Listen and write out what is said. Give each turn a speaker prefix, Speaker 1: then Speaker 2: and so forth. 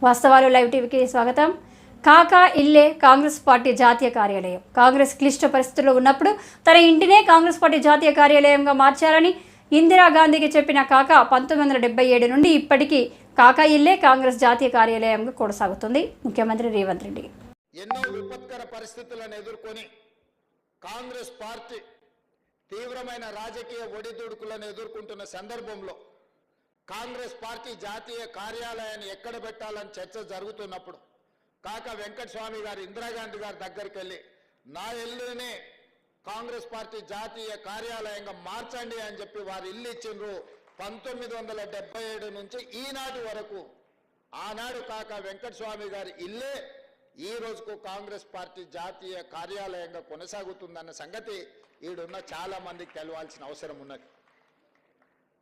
Speaker 1: వాస్తవాలు లైవ్ టీవీకి స్వాగతం. కాకా ఇల్లే కాంగ్రెస్ పార్టీ జాతీయ కార్యాలయం. కాంగ్రెస్ క్లిష్ట పరిస్థితుల్లో ఉన్నప్పుడు తన ఇంటినే కాంగ్రెస్ పార్టీ జాతీయ కార్యాలయంగా మార్చారని ఇందిరాగాంధీకి చెప్పిన కాకా 1977 నుండి ఇప్పటికీ కాకా ఇల్లే కాంగ్రెస్ జాతీయ కార్యాలయంగా కొనసాగుతుంది. ముఖ్యమంత్రి రేవంత్ రెడ్డి
Speaker 2: ఎన్నో విపత్కర పరిస్థితులను ఎదుర్కొని కాంగ్రెస్ పార్టీ తీవ్రమైన రాజకీయ ఒడిదుడుకులను ఎదుర్కొంటున్న సందర్భంలో కాంగ్రెస్ పార్టీ జాతీయ కార్యాలయాన్ని ఎక్కడ పెట్టాలని చర్చ జరుగుతున్నప్పుడు కాకా వెంకటస్వామి గారు ఇందిరాగాంధీ గారి దగ్గరికి వెళ్ళి నా ఇల్లునే కాంగ్రెస్ పార్టీ జాతీయ కార్యాలయంగా మార్చండి అని చెప్పి వారు ఇల్లు ఇచ్చిండ్రు. 1977 నుంచి ఈనాటి వరకు ఆనాడు కాకా వెంకటస్వామి గారి ఇల్లే ఈ రోజుకు కాంగ్రెస్ పార్టీ జాతీయ కార్యాలయంగా కొనసాగుతుందన్న సంగతి ఈడున్న చాలా మందికి తెలవాల్సిన అవసరం ఉన్నది.